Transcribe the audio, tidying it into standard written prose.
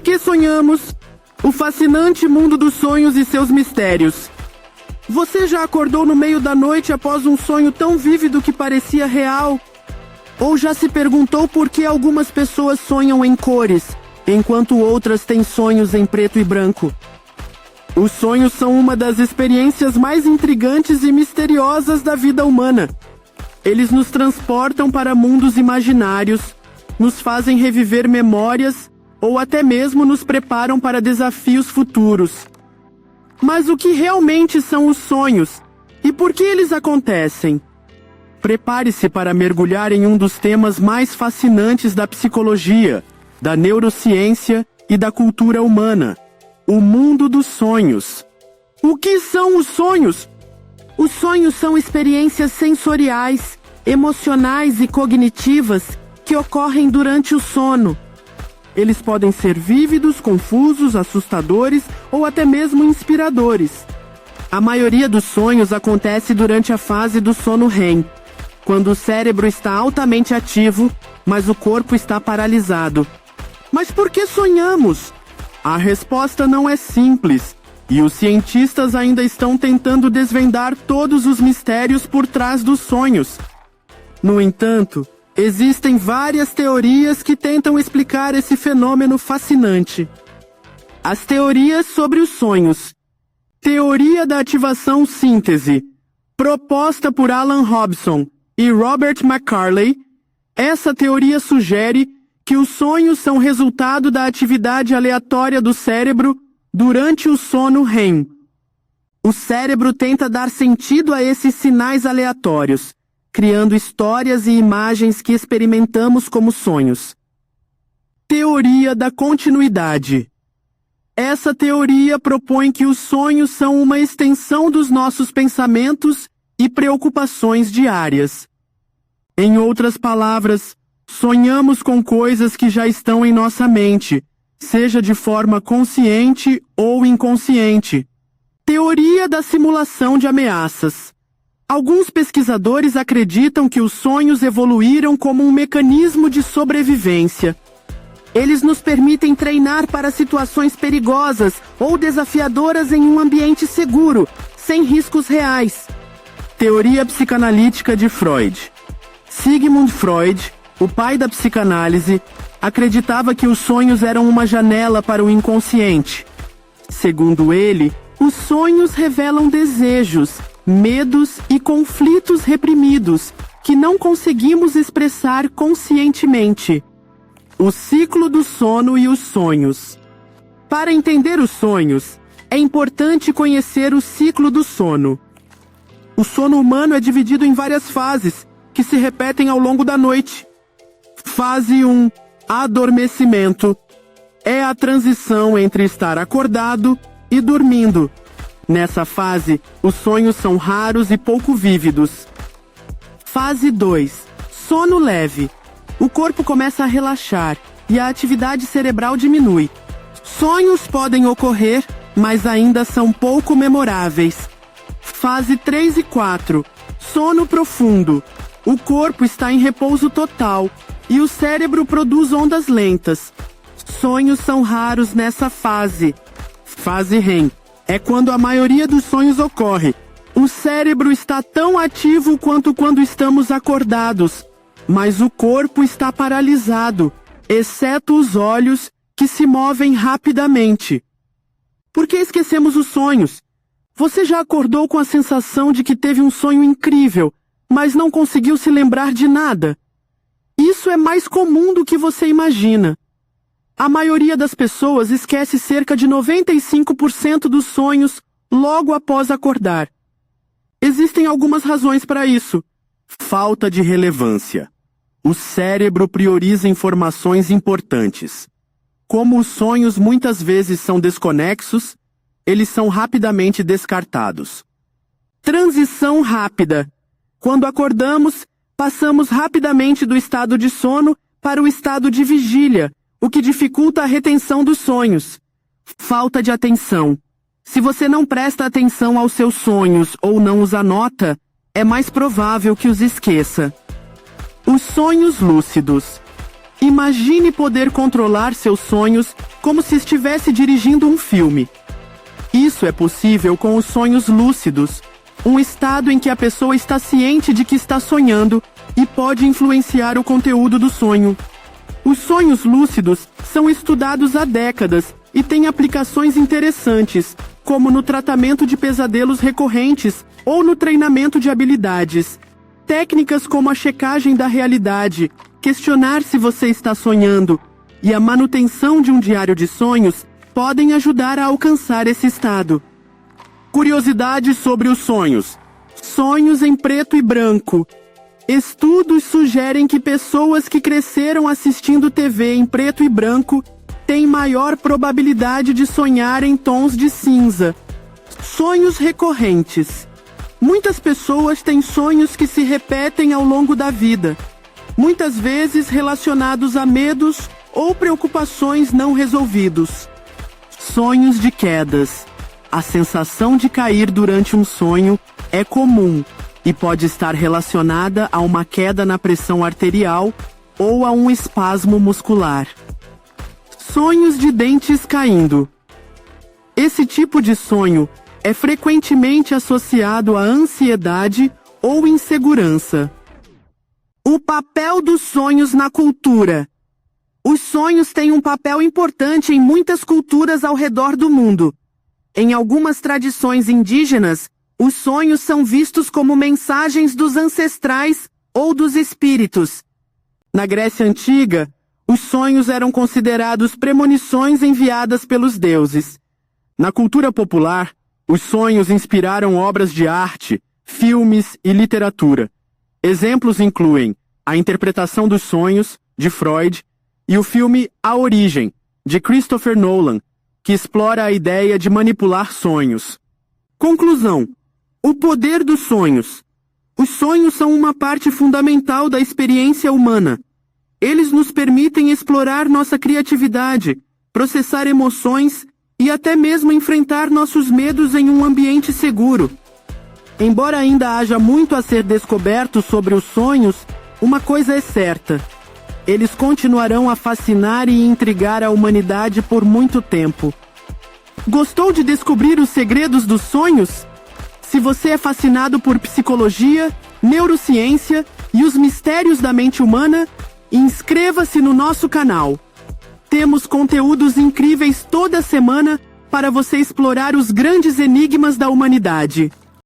que sonhamos? O fascinante mundo dos sonhos e seus mistérios. Você já acordou no meio da noite após um sonho tão vívido que parecia real? Ou já se perguntou por que algumas pessoas sonham em cores, enquanto outras têm sonhos em preto e branco? Os sonhos são uma das experiências mais intrigantes e misteriosas da vida humana. Eles nos transportam para mundos imaginários, nos fazem reviver memórias ou até mesmo nos preparam para desafios futuros. Mas o que realmente são os sonhos e por que eles acontecem? Prepare-se para mergulhar em um dos temas mais fascinantes da psicologia, da neurociência e da cultura humana: o mundo dos sonhos. O que são os sonhos? Os sonhos são experiências sensoriais, emocionais e cognitivas que ocorrem durante o sono. Eles podem ser vívidos, confusos, assustadores ou até mesmo inspiradores. A maioria dos sonhos acontece durante a fase do sono REM, quando o cérebro está altamente ativo, mas o corpo está paralisado. Mas por que sonhamos? A resposta não é simples, e os cientistas ainda estão tentando desvendar todos os mistérios por trás dos sonhos. No entanto, existem várias teorias que tentam explicar esse fenômeno fascinante. As teorias sobre os sonhos. Teoria da ativação síntese, proposta por Alan Robson e Robert McCarley. Essa teoria sugere que os sonhos são resultado da atividade aleatória do cérebro durante o sono REM. O cérebro tenta dar sentido a esses sinais aleatórios, criando histórias e imagens que experimentamos como sonhos. Teoria da continuidade. Essa teoria propõe que os sonhos são uma extensão dos nossos pensamentos e preocupações diárias. Em outras palavras, sonhamos com coisas que já estão em nossa mente, seja de forma consciente ou inconsciente. Teoria da simulação de ameaças. Alguns pesquisadores acreditam que os sonhos evoluíram como um mecanismo de sobrevivência. Eles nos permitem treinar para situações perigosas ou desafiadoras em um ambiente seguro, sem riscos reais. Teoria psicanalítica de Freud. Sigmund Freud, o pai da psicanálise, acreditava que os sonhos eram uma janela para o inconsciente. Segundo ele, os sonhos revelam desejos, medos e conflitos reprimidos que não conseguimos expressar conscientemente. O ciclo do sono e os sonhos. Para entender os sonhos, é importante conhecer o ciclo do sono. O sono humano é dividido em várias fases, que se repetem ao longo da noite. Fase 1, adormecimento, é a transição entre estar acordado e dormindo. Nessa fase, os sonhos são raros e pouco vívidos. Fase 2, sono leve. O corpo começa a relaxar e a atividade cerebral diminui. Sonhos podem ocorrer, mas ainda são pouco memoráveis. Fase 3 e 4, sono profundo. O corpo está em repouso total e o cérebro produz ondas lentas. Sonhos são raros nessa fase. Fase REM é quando a maioria dos sonhos ocorre. O cérebro está tão ativo quanto quando estamos acordados, mas o corpo está paralisado, exceto os olhos, que se movem rapidamente. Por que esquecemos os sonhos? Você já acordou com a sensação de que teve um sonho incrível, mas não conseguiu se lembrar de nada? Isso é mais comum do que você imagina. A maioria das pessoas esquece cerca de 95% dos sonhos logo após acordar. Existem algumas razões para isso. Falta de relevância. O cérebro prioriza informações importantes. Como os sonhos muitas vezes são desconexos, eles são rapidamente descartados. Transição rápida. Quando acordamos, passamos rapidamente do estado de sono para o estado de vigília, o que dificulta a retenção dos sonhos. Falta de atenção. Se você não presta atenção aos seus sonhos ou não os anota, é mais provável que os esqueça. Os sonhos lúcidos. Imagine poder controlar seus sonhos como se estivesse dirigindo um filme. Isso é possível com os sonhos lúcidos, um estado em que a pessoa está ciente de que está sonhando e pode influenciar o conteúdo do sonho. Os sonhos lúcidos são estudados há décadas e têm aplicações interessantes, como no tratamento de pesadelos recorrentes ou no treinamento de habilidades. Técnicas como a checagem da realidade, questionar se você está sonhando e a manutenção de um diário de sonhos podem ajudar a alcançar esse estado. Curiosidades sobre os sonhos. Sonhos em preto e branco. Estudos sugerem que pessoas que cresceram assistindo TV em preto e branco têm maior probabilidade de sonhar em tons de cinza. Sonhos recorrentes. Muitas pessoas têm sonhos que se repetem ao longo da vida, muitas vezes relacionados a medos ou preocupações não resolvidos. Sonhos de quedas. A sensação de cair durante um sonho é comum e pode estar relacionada a uma queda na pressão arterial ou a um espasmo muscular. Sonhos de dentes caindo. Esse tipo de sonho é frequentemente associado à ansiedade ou insegurança. O papel dos sonhos na cultura. Os sonhos têm um papel importante em muitas culturas ao redor do mundo. Em algumas tradições indígenas, os sonhos são vistos como mensagens dos ancestrais ou dos espíritos. Na Grécia Antiga, os sonhos eram considerados premonições enviadas pelos deuses. Na cultura popular, os sonhos inspiraram obras de arte, filmes e literatura. Exemplos incluem A Interpretação dos Sonhos, de Freud, e o filme A Origem, de Christopher Nolan, que explora a ideia de manipular sonhos. Conclusão: o poder dos sonhos. Os sonhos são uma parte fundamental da experiência humana. Eles nos permitem explorar nossa criatividade, processar emoções e até mesmo enfrentar nossos medos em um ambiente seguro. Embora ainda haja muito a ser descoberto sobre os sonhos, uma coisa é certa: eles continuarão a fascinar e intrigar a humanidade por muito tempo. Gostou de descobrir os segredos dos sonhos? Se você é fascinado por psicologia, neurociência e os mistérios da mente humana, inscreva-se no nosso canal. Temos conteúdos incríveis toda semana para você explorar os grandes enigmas da humanidade.